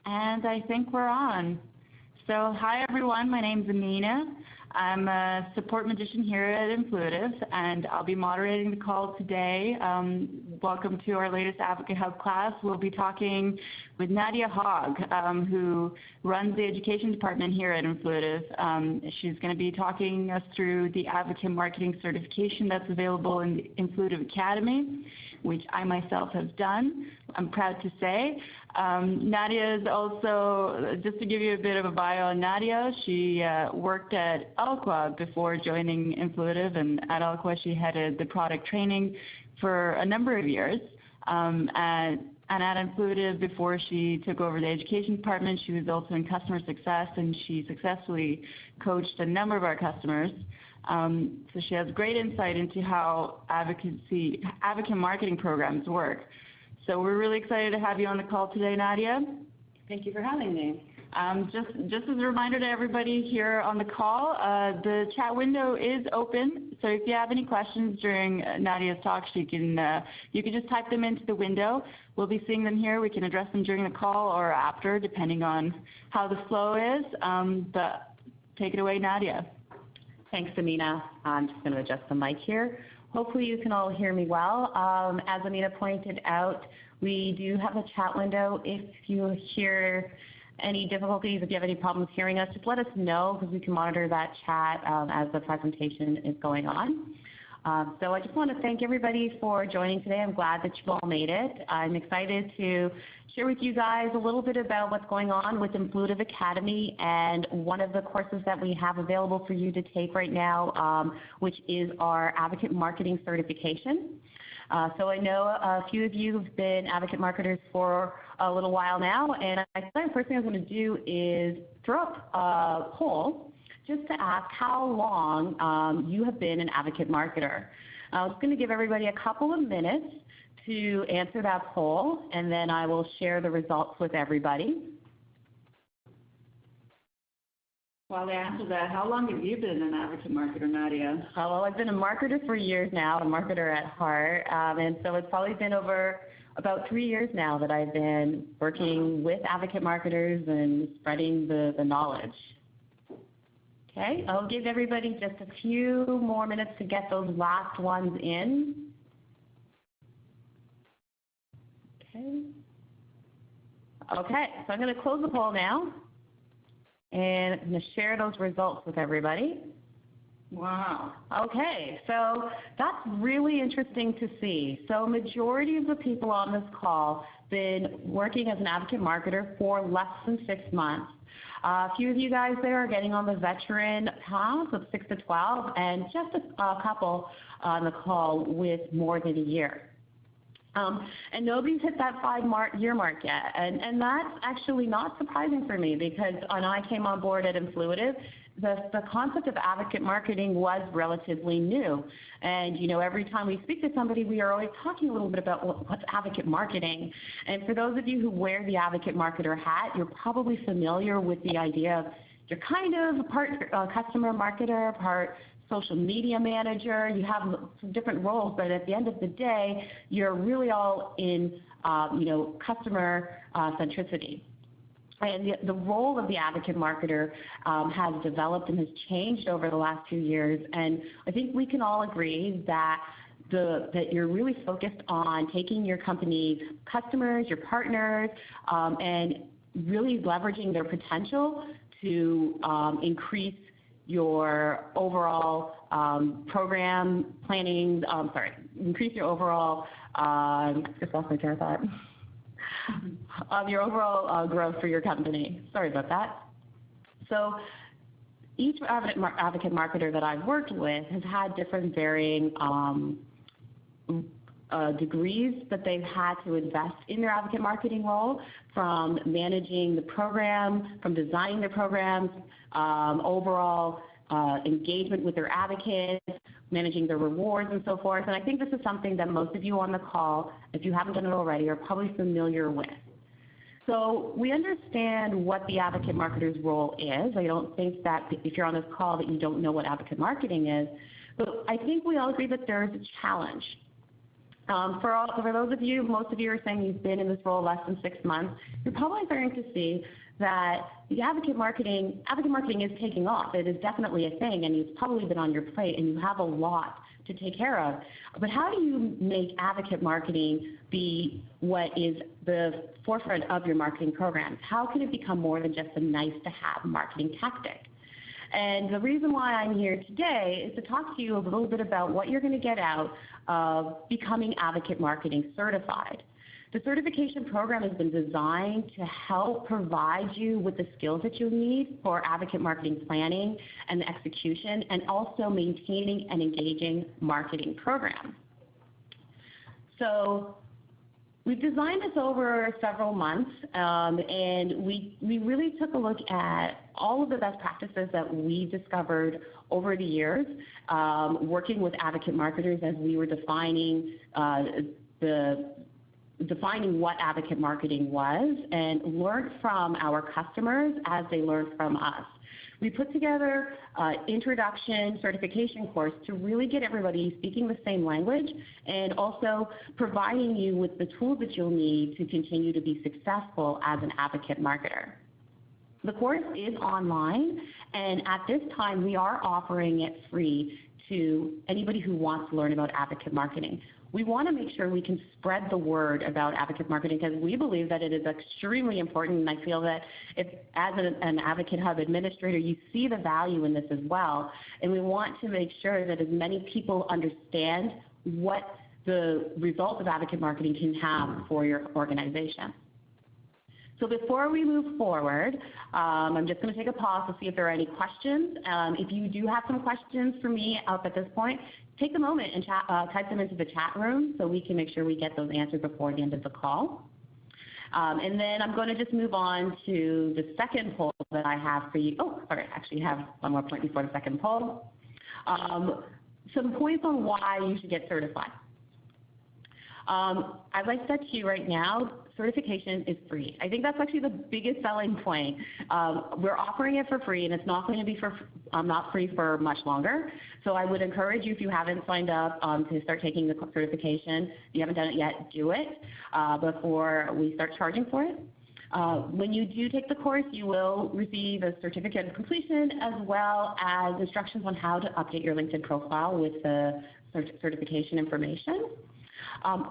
And I think we're on. So hi everyone, my name's Amina. I'm a support magician here at Influitive, and I'll be moderating the call today. Welcome to our latest AdvocateHub class. We'll be talking with Nadia Hogg, who runs the education department here at Influitive. She's going to be talking us through the Advocate Marketing certification that's available in the Influitive Academy, which I myself have done, I'm proud to say. Nadia is also, just to give you a bit of a bio on Nadia, she worked at Alqua before joining Influitive, and at Alqua she headed the product training for a number of years. And at Influitive, before she took over the education department, she was also in customer success, and she successfully coached a number of our customers. So she has great insight into how advocate marketing programs work. So we're really excited to have you on the call today, Nadia. Thank you for having me. Just as a reminder to everybody here on the call, the chat window is open. So if you have any questions during Nadia's talk, you can just type them into the window. We'll be seeing them here. We can address them during the call or after, depending on how the flow is. But take it away, Nadia. Thanks, Amina. I'm just going to adjust the mic here. Hopefully you can all hear me well. As Amina pointed out, we do have a chat window. If you hear any difficulties, if you have any problems hearing us, just let us know because we can monitor that chat as the presentation is going on. So I just want to thank everybody for joining today. I'm glad that you all made it. I'm excited to share with you guys a little bit about what's going on with Influitive Academy and one of the courses that we have available for you to take right now, which is our Advocate Marketing Certification. So I know a few of you have been advocate marketers for a little while now, and I thought the first thing I was going to do is throw up a poll just to ask how long you have been an advocate marketer. I was going to give everybody a couple of minutes to answer that poll, and then I will share the results with everybody. While they answer that, how long have you been an advocate marketer, Nadia? Well, I've been a marketer for years now, a marketer at heart, and so it's probably been over about 3 years now that I've been working with advocate marketers and spreading the knowledge. Okay, I'll give everybody just a few more minutes to get those last ones in. Okay, so I'm going to close the poll now, and I'm going to share those results with everybody. Wow. Okay, so that's really interesting to see. So majority of the people on this call been working as an advocate marketer for less than 6 months. A few of you guys there are getting on the veteran path of 6 to 12, and just a couple on the call with more than a year. And nobody's hit that 5-year mark yet, and that's actually not surprising for me because when I came on board at Influitive, the concept of advocate marketing was relatively new. And you know, every time we speak to somebody, we are always talking a little bit about what's advocate marketing. And for those of you who wear the advocate marketer hat, you're probably familiar with the idea of you're kind of a part customer marketer, part social media manager. You have some different roles, but at the end of the day, you're really all in customer centricity. And the role of the advocate marketer has developed and has changed over the last few years. And I think we can all agree that you're really focused on taking your company's customers, your partners, and really leveraging their potential to increase your overall program planning, increase your overall, just lost my train of thought. Your overall growth for your company. Sorry about that. So each advocate marketer that I've worked with has had different varying degrees that they've had to invest in their advocate marketing role, from managing the program, from designing the programs, overall engagement with their advocates, managing their rewards and so forth. And I think this is something that most of you on the call, if you haven't done it already, are probably familiar with. So we understand what the advocate marketer's role is. I don't think that if you're on this call that you don't know what advocate marketing is, but I think we all agree that there is a challenge. For those of you, most of you are saying you've been in this role less than 6 months, you're probably starting to see that the advocate marketing is taking off. It is definitely a thing, and it's probably been on your plate, and you have a lot to take care of. But how do you make advocate marketing be what is the forefront of your marketing programs? How can it become more than just a nice-to-have marketing tactic? And the reason why I'm here today is to talk to you a little bit about what you're going to get out of becoming advocate marketing certified. The certification program has been designed to help provide you with the skills that you need for advocate marketing planning and execution, and also maintaining and engaging marketing programs. So we've designed this over several months, and we really took a look at all of the best practices that we discovered over the years, working with advocate marketers as we were defining what advocate marketing was, and learned from our customers as they learned from us. We put together an introduction certification course to really get everybody speaking the same language, and also providing you with the tools that you'll need to continue to be successful as an advocate marketer. The course is online, and at this time we are offering it free to anybody who wants to learn about advocate marketing. We want to make sure we can spread the word about advocate marketing, because we believe that it is extremely important, and I feel that if, as an AdvocateHub administrator, you see the value in this as well, and we want to make sure that as many people understand what the results of advocate marketing can have for your organization. So before we move forward, I'm just going to take a pause to see if there are any questions. If you do have some questions for me up at this point, take a moment and type them into the chat room so we can make sure we get those answered before the end of the call. And then I'm going to just move on to the second poll that I have for you. Oh, sorry, I actually have one more point before the second poll. Some points on why you should get certified. As I said to you right now, certification is free. I think that's actually the biggest selling point. We're offering it for free, and it's not going to be not free for much longer. So I would encourage you, if you haven't signed up, to start taking the certification. If you haven't done it yet, do it before we start charging for it. When you do take the course, you will receive a certificate of completion, as well as instructions on how to update your LinkedIn profile with the certification information.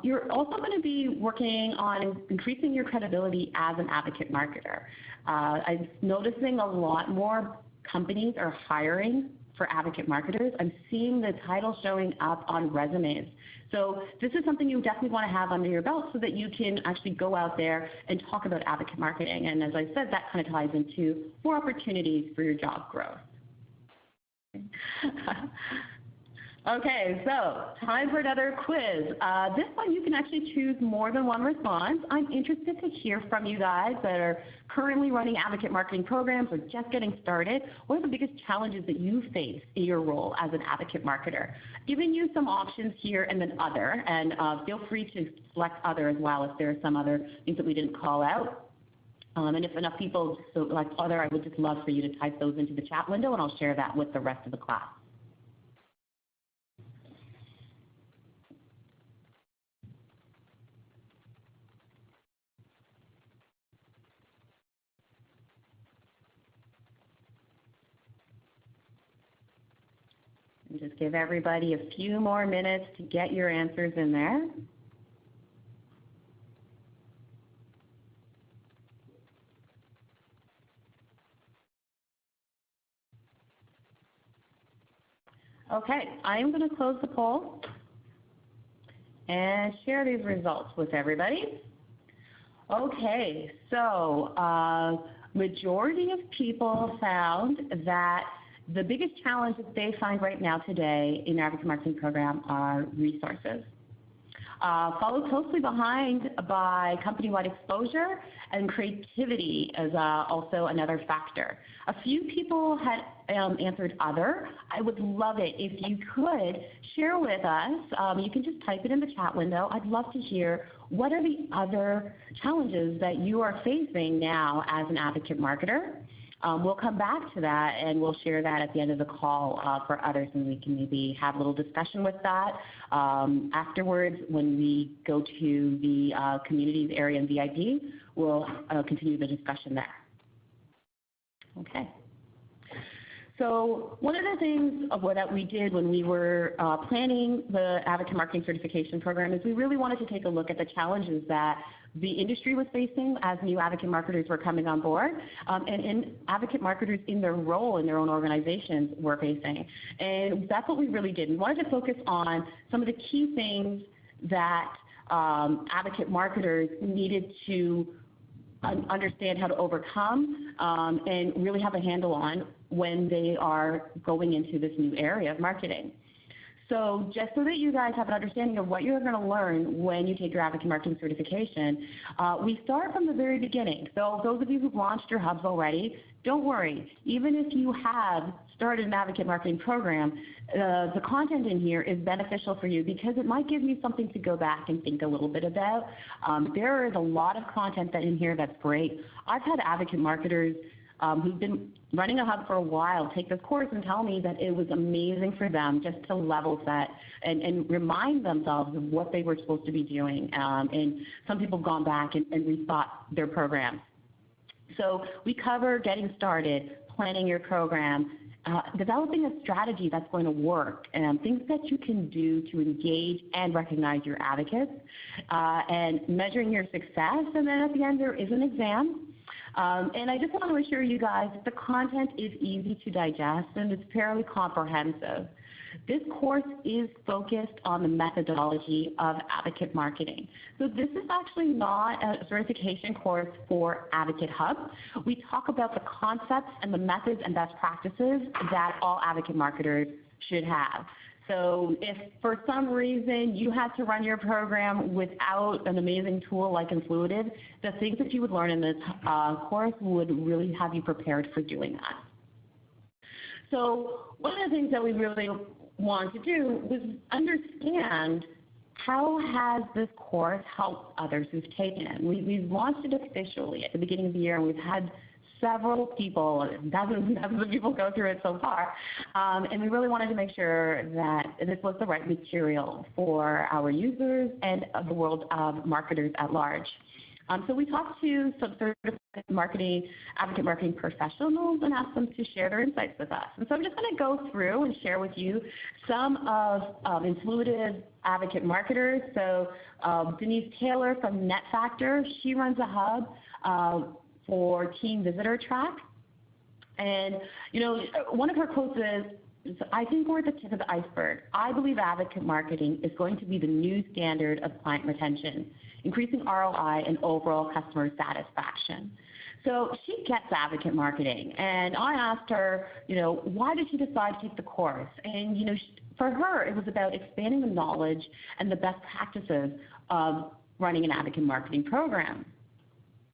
You're also going to be working on increasing your credibility as an advocate marketer. I'm noticing a lot more companies are hiring for advocate marketers. I'm seeing the title showing up on resumes. So this is something you definitely want to have under your belt so that you can actually go out there and talk about advocate marketing. And as I said, that kind of ties into more opportunities for your job growth. Okay, so time for another quiz. This one you can actually choose more than one response. I'm interested to hear from you guys that are currently running advocate marketing programs or just getting started. What are the biggest challenges that you face in your role as an advocate marketer? Giving you some options here and then other, and feel free to select other as well if there are some other things that we didn't call out. And if enough people select other, I would just love for you to type those into the chat window, and I'll share that with the rest of the class. And just give everybody a few more minutes to get your answers in there. Okay, I am going to close the poll and share these results with everybody. Okay, so majority of people found that the biggest challenge that they find right now today in their advocate marketing program are resources. Followed closely behind by company-wide exposure, and creativity is also another factor. A few people had answered other. I would love it if you could share with us. You can just type it in the chat window. I'd love to hear what are the other challenges that you are facing now as an advocate marketer. We'll come back to that and we'll share that at the end of the call for others, and we can maybe have a little discussion with that. Afterwards, when we go to the communities area and VIP, we'll continue the discussion there. Okay. So one of the things that we did when we were planning the Advocate Marketing Certification Program is we really wanted to take a look at the challenges that the industry was facing as new advocate marketers were coming on board, and advocate marketers in their role in their own organizations were facing. And that's what we really did. We wanted to focus on some of the key things that advocate marketers needed to understand how to overcome and really have a handle on when they are going into this new area of marketing. So just so that you guys have an understanding of what you're going to learn when you take your Advocate Marketing Certification, we start from the very beginning. So those of you who've launched your hubs already, don't worry. Even if you have started an Advocate Marketing program, the content in here is beneficial for you because it might give you something to go back and think a little bit about. There is a lot of content in here that's great. I've had advocate marketers who've been running a hub for a while take this course and tell me that it was amazing for them just to level set and remind themselves of what they were supposed to be doing. And some people have gone back and rethought their programs. So we cover getting started, planning your program, developing a strategy that's going to work, and things that you can do to engage and recognize your advocates, and measuring your success. And then at the end there is an exam. And I just want to assure you guys that the content is easy to digest and it's fairly comprehensive. This course is focused on the methodology of advocate marketing. So this is actually not a certification course for AdvocateHub. We talk about the concepts and the methods and best practices that all advocate marketers should have. So if for some reason you had to run your program without an amazing tool like Influitive, the things that you would learn in this course would really have you prepared for doing that. So one of the things that we really wanted to do was understand how has this course helped others who've taken it. We've launched it officially at the beginning of the year, and we've had several people, dozens and dozens of people go through it so far. And we really wanted to make sure that this was the right material for our users and the world of marketers at large. So we talked to some certified advocate marketing professionals and asked them to share their insights with us. And so I'm just going to go through and share with you some of Influitive advocate marketers. So Denise Taylor from NetFactor, she runs a hub for Team Visitor Track. And, you know, one of her quotes is, I think we're at the tip of the iceberg. I believe advocate marketing is going to be the new standard of client retention, increasing ROI and overall customer satisfaction. So she gets advocate marketing. And I asked her, you know, why did she decide to take the course? And, you know, for her, it was about expanding the knowledge and the best practices of running an advocate marketing program.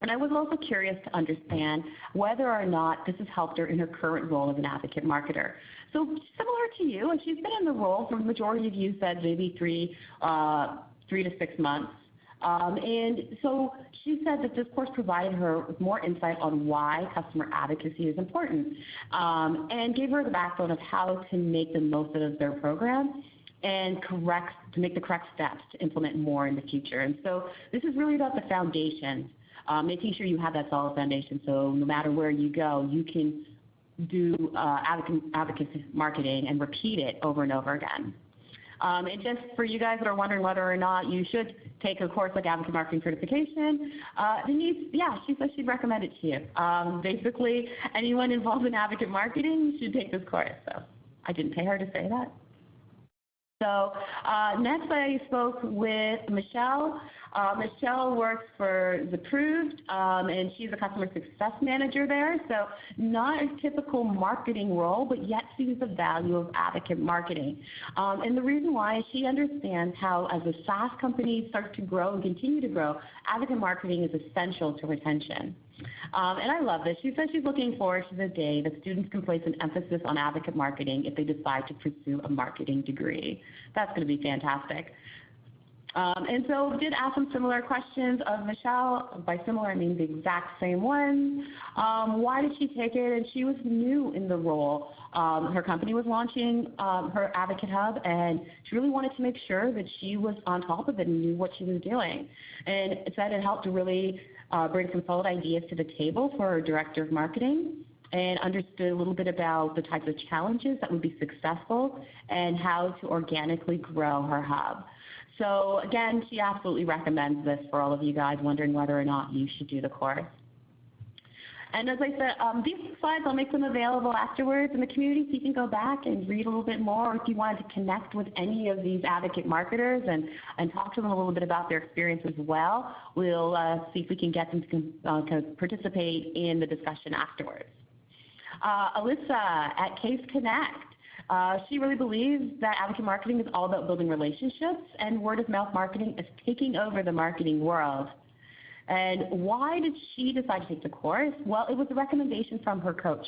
And I was also curious to understand whether or not this has helped her in her current role as an advocate marketer. So similar to you, and she's been in the role for the majority of you said maybe three to 6 months. And so she said that this course provided her with more insight on why customer advocacy is important, and gave her the backbone of how to make the most out of their program and to make the correct steps to implement more in the future. And so this is really about the foundation. Making sure you have that solid foundation so no matter where you go, you can do advocacy marketing and repeat it over and over again. And just for you guys that are wondering whether or not you should take a course like Advocate Marketing Certification, Denise, yeah, she says she'd recommend it to you. Basically, anyone involved in advocate marketing should take this course. So I didn't pay her to say that. So next I spoke with Michelle. Michelle works for Zapproved, and she's a customer success manager there. So not a typical marketing role, but yet sees the value of advocate marketing. And the reason why is she understands how as a SaaS company starts to grow and continue to grow, advocate marketing is essential to retention. And I love this. She says she's looking forward to the day that students can place an emphasis on advocate marketing if they decide to pursue a marketing degree. That's going to be fantastic. And so did ask some similar questions of Michelle. By similar, I mean the exact same one. Why did she take it? And she was new in the role. Her company was launching her AdvocateHub, and she really wanted to make sure that she was on top of it and knew what she was doing. And it said it helped to really bring some solid ideas to the table for her director of marketing, and understood a little bit about the types of challenges that would be successful and how to organically grow her hub. So again, she absolutely recommends this for all of you guys wondering whether or not you should do the course. And as I said, these slides, I'll make them available afterwards in the community so you can go back and read a little bit more, or if you wanted to connect with any of these advocate marketers and talk to them a little bit about their experience as well, we'll see if we can get them to participate in the discussion afterwards. Alyssa at Case Connect. She really believes that advocate marketing is all about building relationships, and word-of-mouth marketing is taking over the marketing world. And why did she decide to take the course? Well, it was a recommendation from her coach.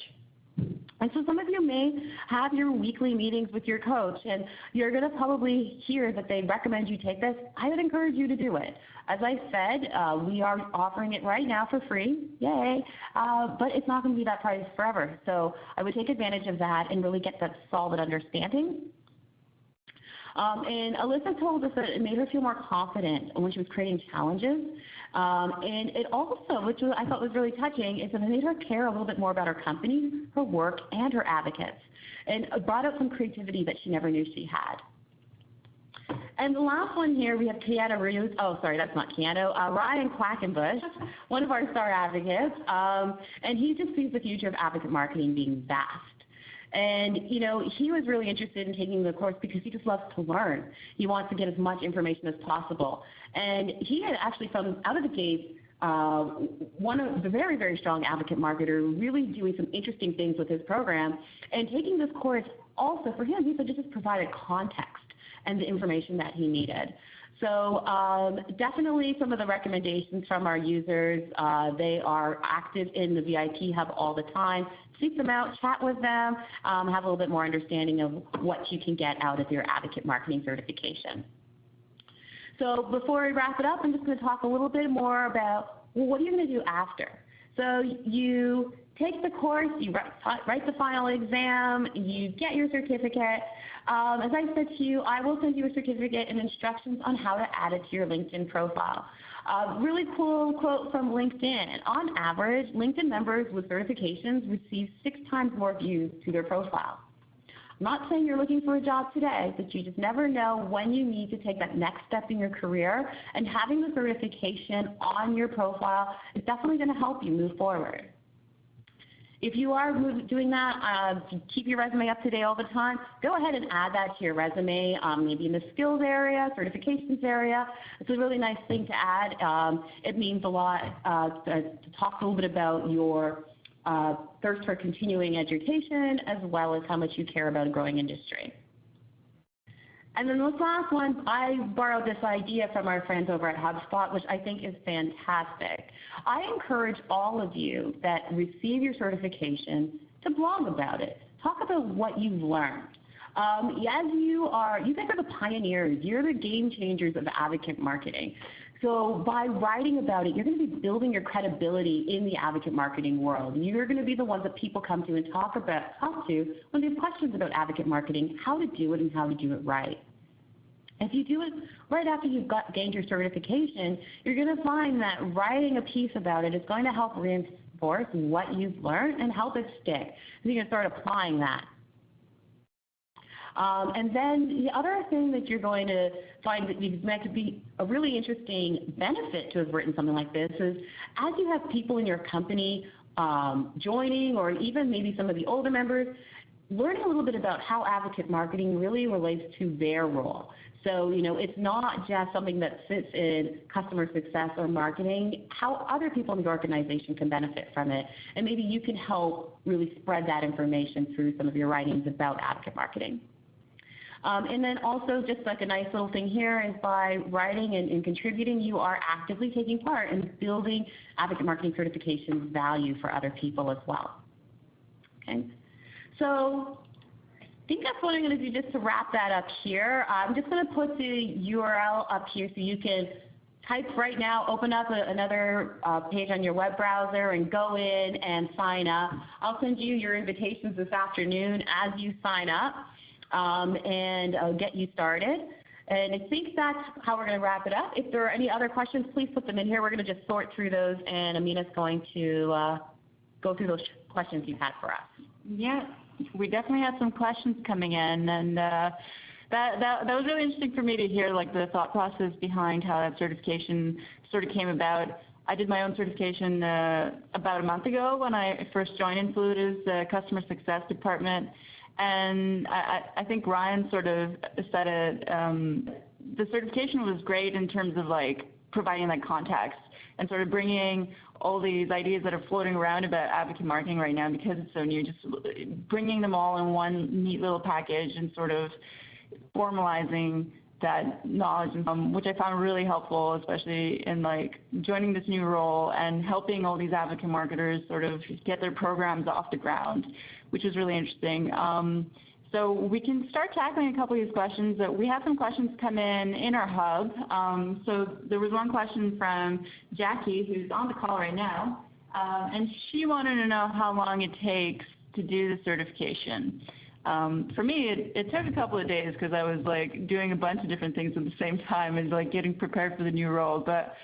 And so some of you may have your weekly meetings with your coach, and you're going to probably hear that they recommend you take this. I would encourage you to do it. As I said, we are offering it right now for free, yay, but it's not going to be that price forever. So I would take advantage of that and really get that solid understanding. And Alyssa told us that it made her feel more confident when she was creating challenges. And it also, which I thought was really touching, is that it made her care a little bit more about her company, her work, and her advocates, and brought out some creativity that she never knew she had. And the last one here, we have Keanu Reeves. Oh, sorry, that's not Keanu. Ryan Quackenbush, one of our star advocates, and he just sees the future of advocate marketing being vast. And, you know, he was really interested in taking the course because he just loves to learn. He wants to get as much information as possible. And he had actually, from out of the gate, one of the very, very strong advocate marketer, really doing some interesting things with his program. And taking this course also, for him, he said just provided context and the information that he needed. So definitely some of the recommendations from our users, they are active in the VIP Hub all the time. Seek them out, chat with them, have a little bit more understanding of what you can get out of your advocate marketing certification. So before we wrap it up, I'm just going to talk a little bit more about, well, what are you going to do after? So you take the course, you write the final exam, you get your certificate. As I said to you, I will send you a certificate and instructions on how to add it to your LinkedIn profile. Really cool quote from LinkedIn. On average, LinkedIn members with certifications receive 6 times more views to their profile. I'm not saying you're looking for a job today, but you just never know when you need to take that next step in your career, and having the certification on your profile is definitely going to help you move forward. If you are doing that, keep your resume up to date all the time. Go ahead and add that to your resume, maybe in the skills area, certifications area. It's a really nice thing to add. It means a lot to talk a little bit about your thirst for continuing education, as well as how much you care about a growing industry. And then this last one, I borrowed this idea from our friends over at HubSpot, which I think is fantastic. I encourage all of you that receive your certification to blog about it. Talk about what you've learned. As you guys are the pioneers. You're the game changers of advocate marketing. So by writing about it, you're going to be building your credibility in the advocate marketing world. You're going to be the ones that people come to and talk to when they have questions about advocate marketing, how to do it and how to do it right. If you do it right after you've gained your certification, you're going to find that writing a piece about it is going to help reinforce what you've learned and help it stick. So you can start applying that. And then the other thing that you're going to find that is meant to be a really interesting benefit to have written something like this is, as you have people in your company joining, or even maybe some of the older members, learning a little bit about how advocate marketing really relates to their role. So, you know, it's not just something that sits in customer success or marketing, how other people in the organization can benefit from it. And maybe you can help really spread that information through some of your writings about advocate marketing. And then also, just like a nice little thing here, is by writing and contributing, you are actively taking part in building advocate marketing certification value for other people as well. Okay, so think that's what I'm going to do just to wrap that up here. I'm just going to put the URL up here so you can type right now, open up another page on your web browser and go in and sign up. I'll send you your invitations this afternoon as you sign up, and I'll get you started. And I think that's how we're going to wrap it up. If there are any other questions, please put them in here. We're going to just sort through those, and Amina's going to go through those questions you've had for us. Yeah, we definitely had some questions coming in, and that was really interesting for me to hear, like, the thought process behind how that certification sort of came about. I did my own certification about a month ago when I first joined Influida's customer success department, and I think Ryan sort of said it. The certification was great in terms of, like, providing that context and sort of bringing all these ideas that are floating around about advocate marketing right now, because it's so new, just bringing them all in one neat little package and sort of formalizing that knowledge, which I found really helpful, especially in, like, joining this new role and helping all these advocate marketers sort of get their programs off the ground, which is really interesting. So we can start tackling a couple of these questions. We have some questions come in our hub. So there was one question from Jackie, who's on the call right now, and she wanted to know how long it takes to do the certification. For me, it took a couple of days because I was, like, doing a bunch of different things at the same time and, like, getting prepared for the new role. But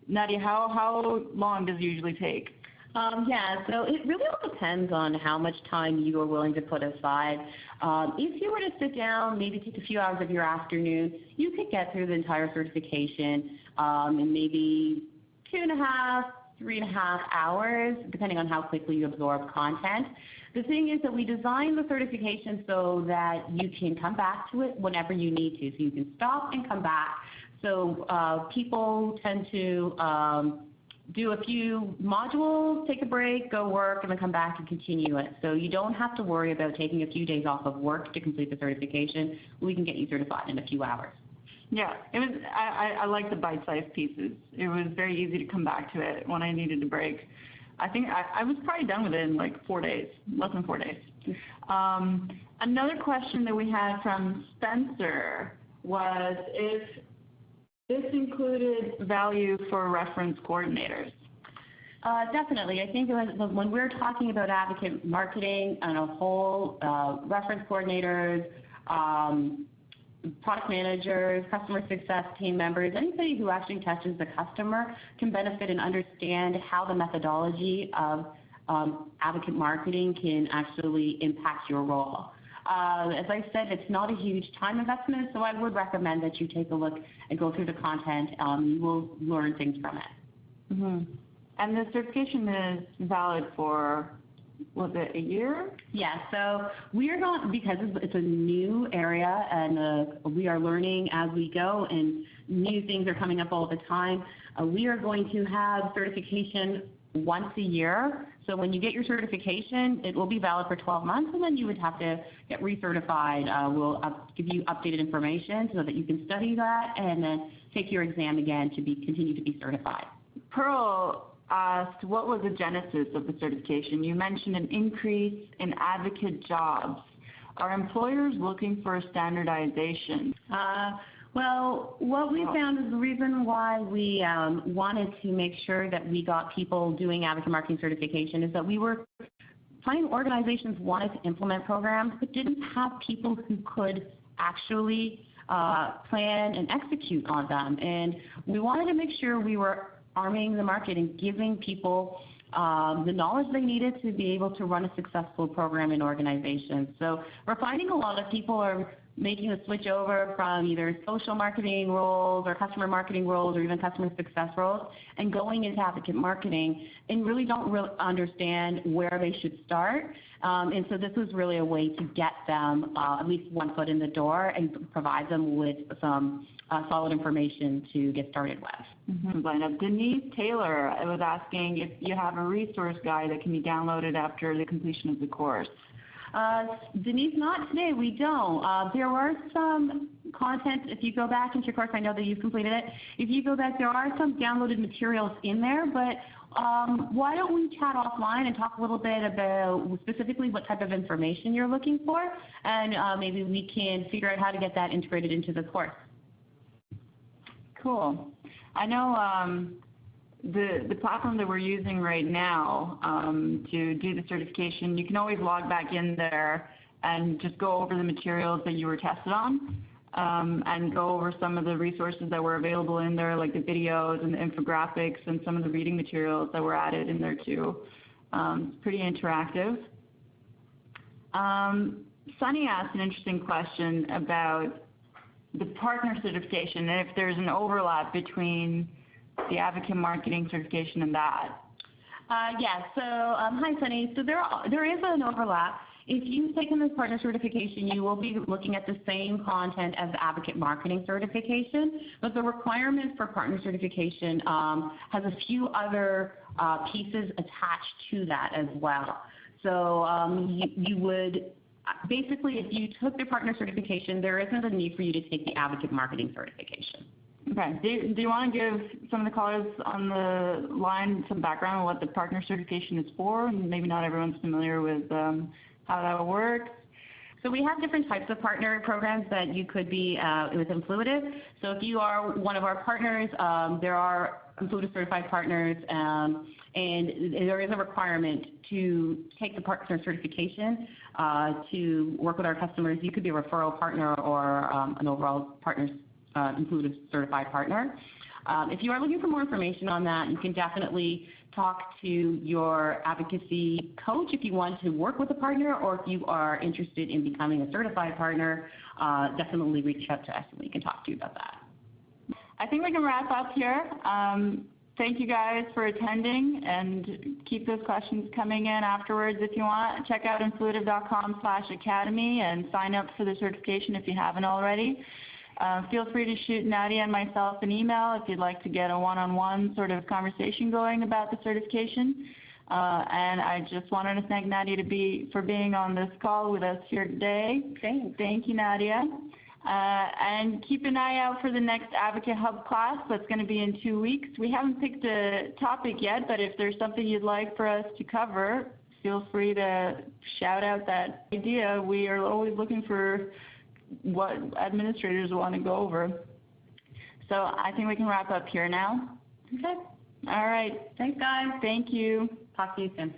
Nadia, how long does it usually take? Yeah, so it really all depends on how much time you are willing to put aside. If you were to sit down, maybe take a few hours of your afternoon, you could get through the entire certification in maybe 2.5, 3.5 hours, depending on how quickly you absorb content. The thing is that we designed the certification so that you can come back to it whenever you need to. So you can stop and come back. So people tend to do a few modules, take a break, go work, and then come back and continue it. So you don't have to worry about taking a few days off of work to complete the certification. We can get you certified in a few hours. Yeah, it was. I like the bite-sized pieces. It was very easy to come back to it when I needed a break. I think I was probably done with it in, like, 4 days, less than 4 days. Another question that we had from Spencer was if this included value for reference coordinators. Definitely. I think when we're talking about advocate marketing on a whole, reference coordinators, product managers, customer success team members, anybody who actually touches the customer can benefit and understand how the methodology of advocate marketing can actually impact your role. As I said, it's not a huge time investment, so I would recommend that you take a look and go through the content. You will learn things from it. Mm-hmm. And the certification is valid for, was it a year? Yeah, so we are going, because it's a new area and we are learning as we go and new things are coming up all the time, we are going to have certification once a year. So when you get your certification, it will be valid for 12 months, and then you would have to get recertified. We'll give you updated information so that you can study that and then take your exam again to continue to be certified. Pearl asked, what was the genesis of the certification? You mentioned an increase in advocate jobs. Are employers looking for standardization? Well, what we found is the reason why we wanted to make sure that we got people doing advocate marketing certification is that we were finding organizations wanted to implement programs but didn't have people who could actually plan and execute on them. And we wanted to make sure we were arming the market and giving people the knowledge they needed to be able to run a successful program in organizations. So we're finding a lot of people are making a switch over from either social marketing roles or customer marketing roles or even customer success roles and going into advocate marketing and really don't understand where they should start. And so this was really a way to get them at least one foot in the door and provide them with some solid information to get started with. Mm-hmm. Denise Taylor was asking if you have a resource guide that can be downloaded after the completion of the course. Denise, not today. We don't. There are some content, if you go back into your course, I know that you've completed it. If you go back, there are some downloaded materials in there, but why don't we chat offline and talk a little bit about specifically what type of information you're looking for, and maybe we can figure out how to get that integrated into the course. Cool. I know the platform that we're using right now to do the certification, you can always log back in there and just go over the materials that you were tested on, and go over some of the resources that were available in there, like the videos and the infographics and some of the reading materials that were added in there too. It's pretty interactive. Sunny asked an interesting question about the partner certification and if there's an overlap between the advocate marketing certification and that. Yes, so hi Sunny. So there is an overlap. If you've taken this partner certification, you will be looking at the same content as the advocate marketing certification, but the requirement for partner certification has a few other pieces attached to that as well. So you would, basically if you took the partner certification, there isn't a need for you to take the advocate marketing certification. Okay. Do you want to give some of the callers on the line some background on what the partner certification is for? Maybe not everyone's familiar with how that works. So we have different types of partner programs that you could be with Influitive. So if you are one of our partners, there are Influitive certified partners, and there is a requirement to take the partner certification to work with our customers. You could be a referral partner or an overall partner Influitive certified partner. If you are looking for more information on that, you can definitely talk to your advocacy coach if you want to work with a partner, or if you are interested in becoming a certified partner, definitely reach out to us and we can talk to you about that. I think we can wrap up here. Thank you guys for attending, and keep those questions coming in afterwards if you want. Check out influitive.com/academy and sign up for the certification if you haven't already. Feel free to shoot Nadia and myself an email if you'd like to get a one-on-one sort of conversation going about the certification. And I just wanted to thank Nadia for being on this call with us here today. Thank you, Nadia. And keep an eye out for the next AdvocateHub class that's going to be in 2 weeks. We haven't picked a topic yet, but if there's something you'd like for us to cover, feel free to shout out that idea. We are always looking for what administrators want to go over. So I think we can wrap up here now. Okay. All right. Thanks, guys. Thank you. Talk to you soon.